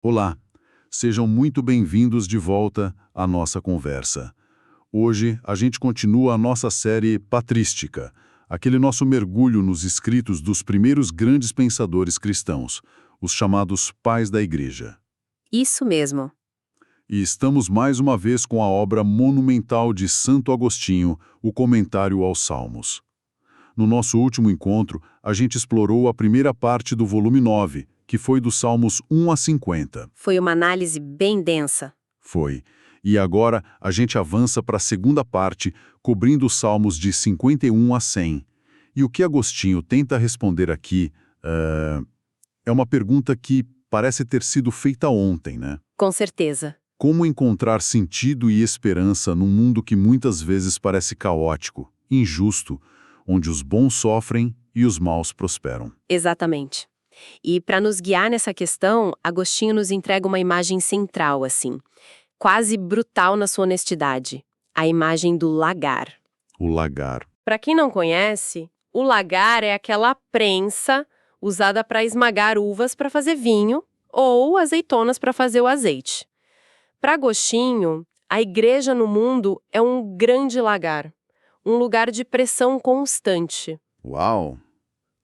Olá, sejam muito bem-vindos de volta à nossa conversa. Hoje a gente continua a nossa série patrística, aquele nosso mergulho nos escritos dos primeiros grandes pensadores cristãos, os chamados pais da Igreja. Isso mesmo. E estamos mais uma vez com a obra monumental de Santo Agostinho, o Comentário aos Salmos. No nosso último encontro, a gente explorou a primeira parte do volume 9, que foi dos Salmos 1 a 50. Foi uma análise bem densa. Foi. E agora a gente avança para a segunda parte, cobrindo os Salmos de 51 a 100. E o que Agostinho tenta responder aqui é uma pergunta que parece ter sido feita ontem, né? Com certeza. Como encontrar sentido e esperança num mundo que muitas vezes parece caótico, injusto, onde os bons sofrem e os maus prosperam? Exatamente. E para nos guiar nessa questão, Agostinho nos entrega uma imagem central, assim, quase brutal na sua honestidade. A imagem do lagar. O lagar. Para quem não conhece, o lagar é aquela prensa usada para esmagar uvas para fazer vinho ou azeitonas para fazer o azeite. Para Agostinho, a igreja no mundo é um grande lagar, um lugar de pressão constante. Uau!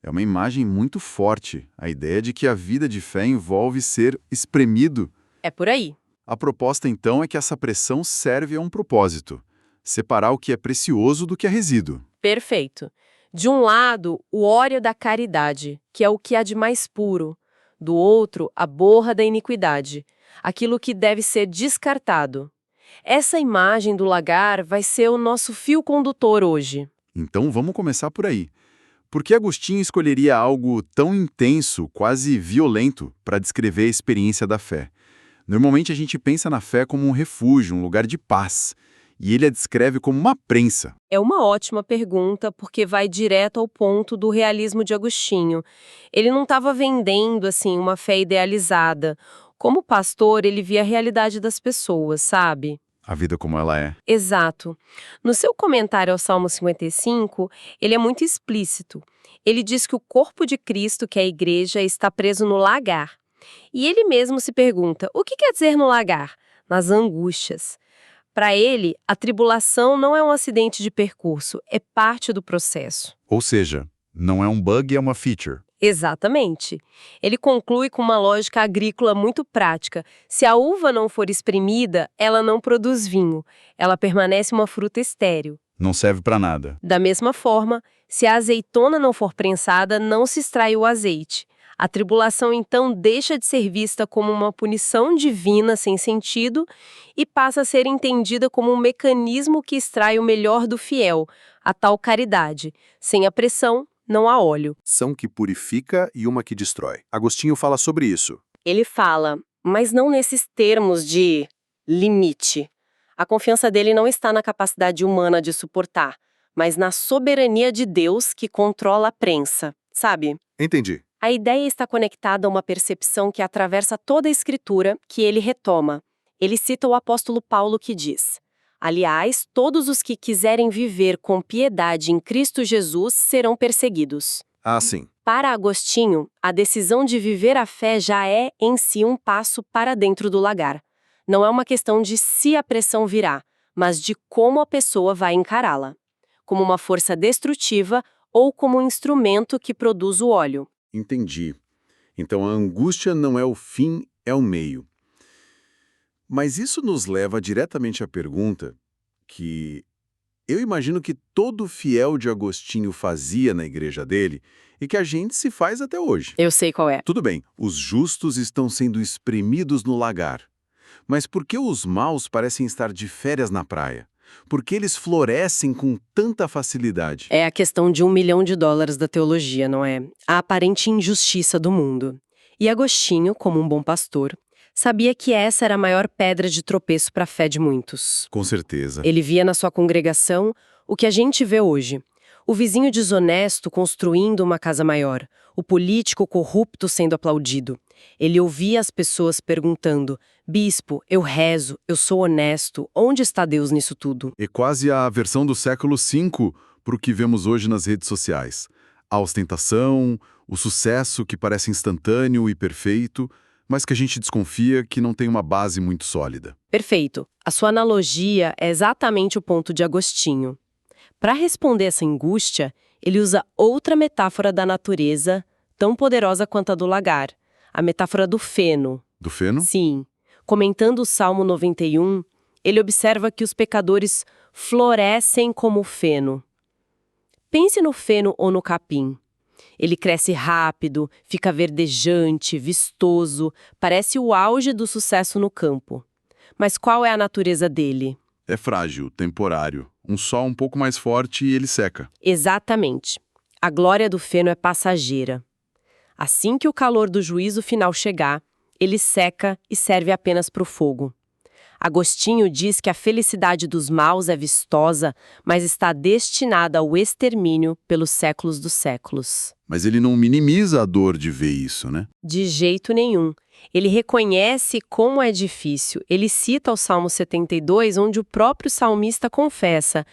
É uma imagem muito forte, a ideia de que a vida de fé envolve ser espremido. É por aí. A proposta, então, é que essa pressão serve a um propósito: separar o que é precioso do que é resíduo. Perfeito. De um lado, o óleo da caridade, que é o que há de mais puro. Do outro, a borra da iniquidade, aquilo que deve ser descartado. Essa imagem do lagar vai ser o nosso fio condutor hoje. Então, vamos começar por aí. Por que Agostinho escolheria algo tão intenso, quase violento, para descrever a experiência da fé? Normalmente a gente pensa na fé como um refúgio, um lugar de paz, e ele a descreve como uma prensa. É uma ótima pergunta, porque vai direto ao ponto do realismo de Agostinho. Ele não estava vendendo, assim, uma fé idealizada. Como pastor, ele via a realidade das pessoas, sabe? A vida como ela é. Exato. No seu comentário ao Salmo 55, ele é muito explícito. Ele diz que o corpo de Cristo, que é a igreja, está preso no lagar. E ele mesmo se pergunta, o que quer dizer no lagar? Nas angústias. Para ele, a tribulação não é um acidente de percurso, é parte do processo. Ou seja, não é um bug, é uma feature. Exatamente. Ele conclui com uma lógica agrícola muito prática. Se a uva não for espremida, ela não produz vinho. Ela permanece uma fruta estéril. Não serve para nada. Da mesma forma, se a azeitona não for prensada, não se extrai o azeite. A tribulação, então, deixa de ser vista como uma punição divina sem sentido e passa a ser entendida como um mecanismo que extrai o melhor do fiel, a tal caridade. Sem a pressão, não há óleo. Ação que purifica e uma que destrói. Agostinho fala sobre isso. Ele fala, mas não nesses termos de limite. A confiança dele não está na capacidade humana de suportar, mas na soberania de Deus que controla a prensa, sabe? Entendi. A ideia está conectada a uma percepção que atravessa toda a Escritura, que ele retoma. Ele cita o apóstolo Paulo que diz: aliás, todos os que quiserem viver com piedade em Cristo Jesus serão perseguidos. Ah, sim. Para Agostinho, a decisão de viver a fé já é, em si, um passo para dentro do lagar. Não é uma questão de se a pressão virá, mas de como a pessoa vai encará-la. Como uma força destrutiva ou como um instrumento que produz o óleo. Entendi. Então a angústia não é o fim, é o meio. Mas isso nos leva diretamente à pergunta que eu imagino que todo fiel de Agostinho fazia na igreja dele e que a gente se faz até hoje. Eu sei qual é. Tudo bem, os justos estão sendo espremidos no lagar. Mas por que os maus parecem estar de férias na praia? Por que eles florescem com tanta facilidade? É a questão de $1 milhão da teologia, não é? A aparente injustiça do mundo. E Agostinho, como um bom pastor, sabia que essa era a maior pedra de tropeço para a fé de muitos. Com certeza. Ele via na sua congregação o que a gente vê hoje. O vizinho desonesto construindo uma casa maior, o político corrupto sendo aplaudido. Ele ouvia as pessoas perguntando: bispo, eu rezo, eu sou honesto, onde está Deus nisso tudo? É quase a versão do século V para o que vemos hoje nas redes sociais. A ostentação, o sucesso que parece instantâneo e perfeito, mas que a gente desconfia que não tem uma base muito sólida. Perfeito. A sua analogia é exatamente o ponto de Agostinho. Para responder essa angústia, ele usa outra metáfora da natureza, tão poderosa quanto a do lagar, a metáfora do feno. Do feno? Sim. Comentando o Salmo 91, ele observa que os pecadores florescem como o feno. Pense no feno ou no capim. Ele cresce rápido, fica verdejante, vistoso, parece o auge do sucesso no campo. Mas qual é a natureza dele? É frágil, temporário. Um sol um pouco mais forte e ele seca. Exatamente. A glória do feno é passageira. Assim que o calor do juízo final chegar, ele seca e serve apenas para o fogo. Agostinho diz que a felicidade dos maus é vistosa, mas está destinada ao extermínio pelos séculos dos séculos. Mas ele não minimiza a dor de ver isso, né? De jeito nenhum. Ele reconhece como é difícil. Ele cita o Salmo 72, onde o próprio salmista confessa: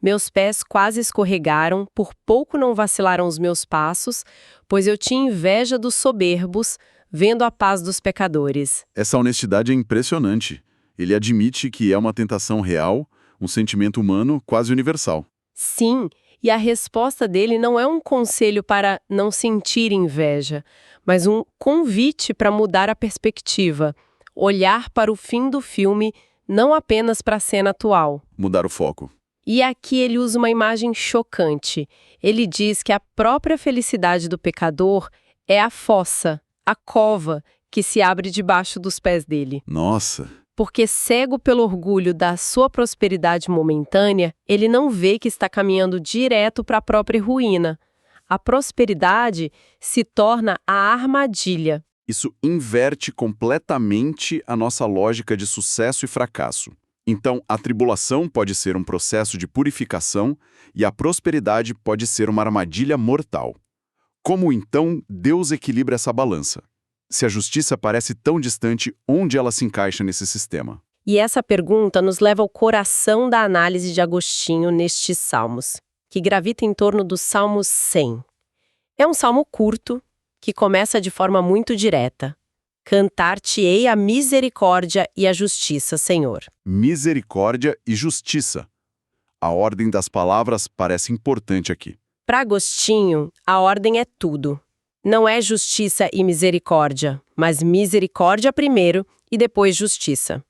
meus pés quase escorregaram, por pouco não vacilaram os meus passos, pois eu tinha inveja dos soberbos, vendo a paz dos pecadores. Essa honestidade é impressionante. Ele admite que é uma tentação real, um sentimento humano quase universal. Sim, e a resposta dele não é um conselho para não sentir inveja, mas um convite para mudar a perspectiva, olhar para o fim do filme, não apenas para a cena atual. Mudar o foco. E aqui ele usa uma imagem chocante. Ele diz que a própria felicidade do pecador é a fossa, a cova, que se abre debaixo dos pés dele. Nossa! Porque cego pelo orgulho da sua prosperidade momentânea, ele não vê que está caminhando direto para a própria ruína. A prosperidade se torna a armadilha. Isso inverte completamente a nossa lógica de sucesso e fracasso. Então, a tribulação pode ser um processo de purificação e a prosperidade pode ser uma armadilha mortal. Como, então, Deus equilibra essa balança? Se a justiça parece tão distante, onde ela se encaixa nesse sistema? E essa pergunta nos leva ao coração da análise de Agostinho nestes salmos, que gravita em torno do Salmo 100. É um salmo curto, que começa de forma muito direta. Cantar-te-ei a misericórdia e a justiça, Senhor. Misericórdia e justiça. A ordem das palavras parece importante aqui. Para Agostinho, a ordem é tudo. Não é justiça e misericórdia, mas misericórdia primeiro e depois justiça.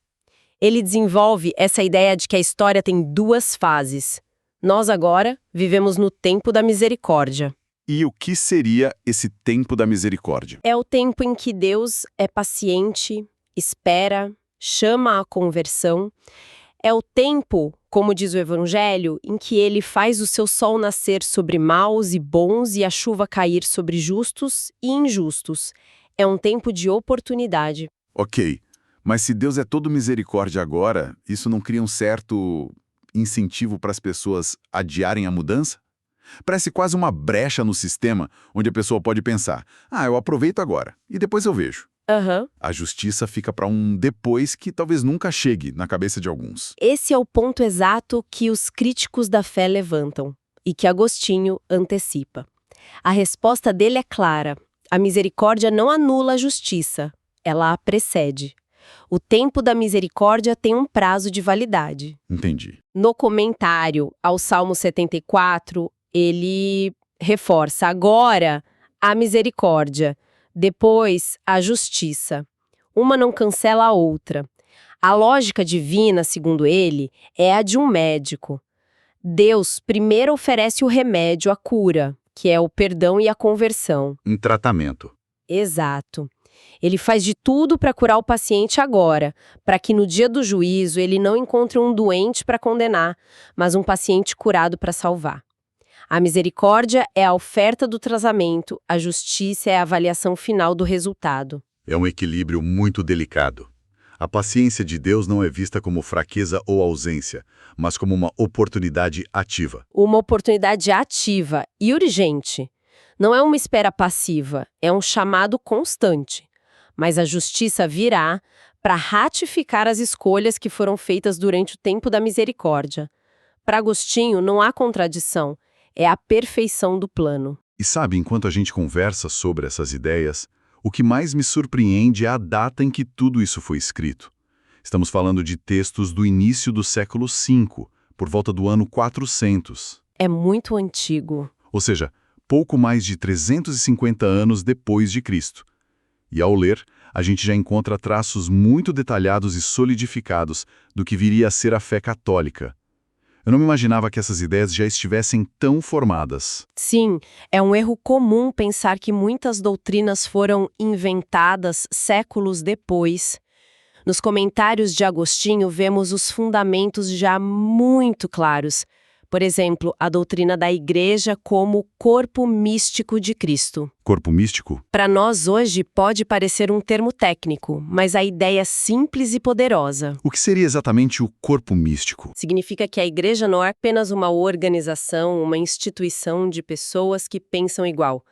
Ele desenvolve essa ideia de que a história tem duas fases. Nós agora vivemos no tempo da misericórdia. E o que seria esse tempo da misericórdia? É o tempo em que Deus é paciente, espera, chama a conversão. É o tempo, como diz o Evangelho, em que ele faz o seu sol nascer sobre maus e bons e a chuva cair sobre justos e injustos. É um tempo de oportunidade. Ok, mas se Deus é todo misericórdia agora, isso não cria um certo incentivo para as pessoas adiarem a mudança? Parece quase uma brecha no sistema, onde a pessoa pode pensar: eu aproveito agora, e depois eu vejo. A justiça fica para um depois que talvez nunca chegue na cabeça de alguns. Esse é o ponto exato que os críticos da fé levantam e que Agostinho antecipa. A resposta dele é clara. A misericórdia não anula a justiça, ela a precede. O tempo da misericórdia tem um prazo de validade. Entendi. No comentário ao Salmo 74, ele reforça agora a misericórdia, depois a justiça. Uma não cancela a outra. A lógica divina, segundo ele, é a de um médico. Deus primeiro oferece o remédio, a cura, que é o perdão e a conversão. Um tratamento. Exato. Ele faz de tudo para curar o paciente agora, para que no dia do juízo ele não encontre um doente para condenar, mas um paciente curado para salvar. A misericórdia é a oferta do tratamento, a justiça é a avaliação final do resultado. É um equilíbrio muito delicado. A paciência de Deus não é vista como fraqueza ou ausência, mas como uma oportunidade ativa. Uma oportunidade ativa e urgente. Não é uma espera passiva, é um chamado constante. Mas a justiça virá para ratificar as escolhas que foram feitas durante o tempo da misericórdia. Para Agostinho, não há contradição. É a perfeição do plano. E sabe, enquanto a gente conversa sobre essas ideias, O que mais me surpreende é a data em que tudo isso foi escrito. Estamos falando de textos do início do século V, por volta do ano 400. É muito antigo. Ou seja, pouco mais de 350 anos depois de Cristo. E ao ler, a gente já encontra traços muito detalhados e solidificados do que viria a ser a fé católica. Eu não me imaginava que essas ideias já estivessem tão formadas. Sim, é um erro comum pensar que muitas doutrinas foram inventadas séculos depois. Nos comentários de Agostinho, vemos os fundamentos já muito claros. Por exemplo, a doutrina da Igreja como corpo místico de Cristo. Corpo místico? Para nós hoje pode parecer um termo técnico, mas a ideia é simples e poderosa. O que seria exatamente o corpo místico? Significa que a Igreja não é apenas uma organização, uma instituição de pessoas que pensam igual.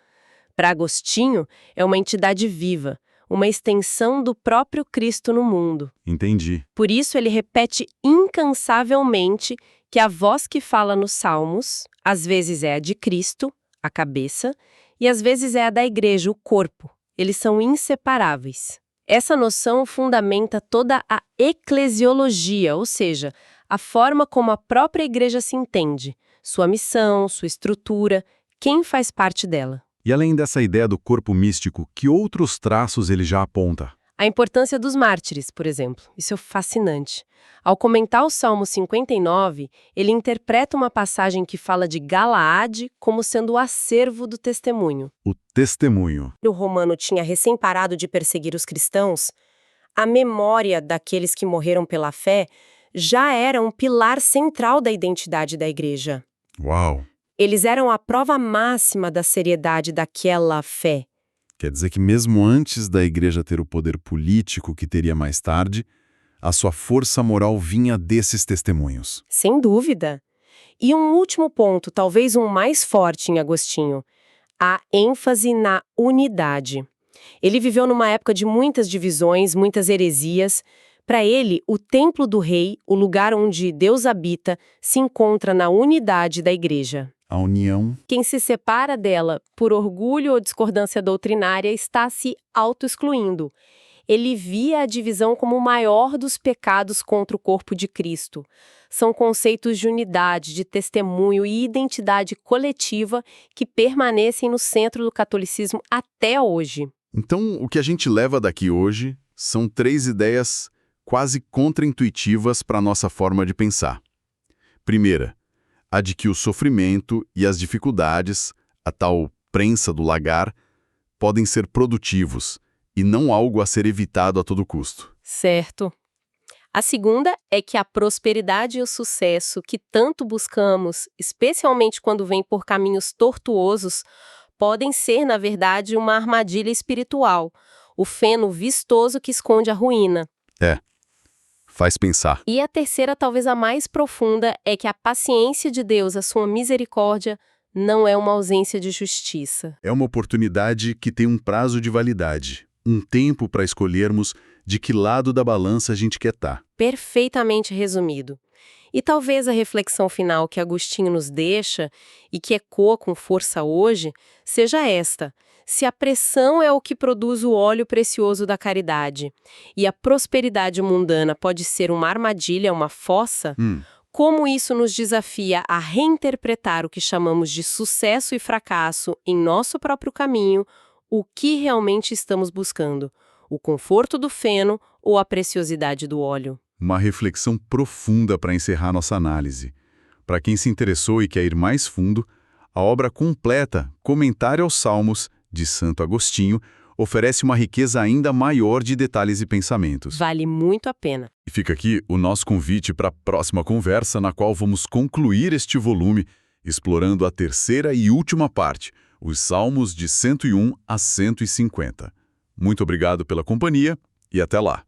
Para Agostinho, é uma entidade viva, uma extensão do próprio Cristo no mundo. Entendi. Por isso ele repete incansavelmente que a voz que fala nos Salmos, às vezes é a de Cristo, a cabeça, e às vezes é a da Igreja, o corpo. Eles são inseparáveis. Essa noção fundamenta toda a eclesiologia, ou seja, a forma como a própria Igreja se entende, sua missão, sua estrutura, quem faz parte dela. E além dessa ideia do corpo místico, que outros traços ele já aponta? A importância dos mártires, por exemplo. Isso é fascinante. Ao comentar o Salmo 59, ele interpreta uma passagem que fala de Galaade como sendo o acervo do testemunho. O testemunho. O romano tinha recém parado de perseguir os cristãos. A memória daqueles que morreram pela fé já era um pilar central da identidade da igreja. Uau! Eles eram a prova máxima da seriedade daquela fé. Quer dizer que mesmo antes da igreja ter o poder político que teria mais tarde, a sua força moral vinha desses testemunhos. Sem dúvida. E um último ponto, talvez um mais forte em Agostinho, a ênfase na unidade. Ele viveu numa época de muitas divisões, muitas heresias. Para ele, o templo do rei, o lugar onde Deus habita, se encontra na unidade da igreja. A união. Quem se separa dela por orgulho ou discordância doutrinária está se auto-excluindo. Ele via a divisão como o maior dos pecados contra o corpo de Cristo. São conceitos de unidade, de testemunho e identidade coletiva que permanecem no centro do catolicismo até hoje. Então, o que a gente leva daqui hoje são 3 ideias quase contraintuitivas para a nossa forma de pensar. Primeira, a de que o sofrimento e as dificuldades, a tal prensa do lagar, podem ser produtivos e não algo a ser evitado a todo custo. Certo. A segunda é que a prosperidade e o sucesso que tanto buscamos, especialmente quando vem por caminhos tortuosos, podem ser, na verdade, uma armadilha espiritual, o feno vistoso que esconde a ruína. Faz pensar. E a terceira, talvez a mais profunda, é que a paciência de Deus, a sua misericórdia, não é uma ausência de justiça. É uma oportunidade que tem um prazo de validade, um tempo para escolhermos de que lado da balança a gente quer estar. Perfeitamente resumido. E talvez a reflexão final que Agostinho nos deixa, e que ecoa com força hoje, seja esta: se a pressão é o que produz o óleo precioso da caridade, e a prosperidade mundana pode ser uma armadilha, uma fossa, como isso nos desafia a reinterpretar o que chamamos de sucesso e fracasso em nosso próprio caminho, o que realmente estamos buscando, o conforto do feno ou a preciosidade do óleo. Uma reflexão profunda para encerrar nossa análise. Para quem se interessou e quer ir mais fundo, a obra completa, Comentário aos Salmos, de Santo Agostinho, oferece uma riqueza ainda maior de detalhes e pensamentos. Vale muito a pena. E fica aqui o nosso convite para a próxima conversa, na qual vamos concluir este volume, explorando a terceira e última parte, os Salmos de 101 a 150. Muito obrigado pela companhia e até lá!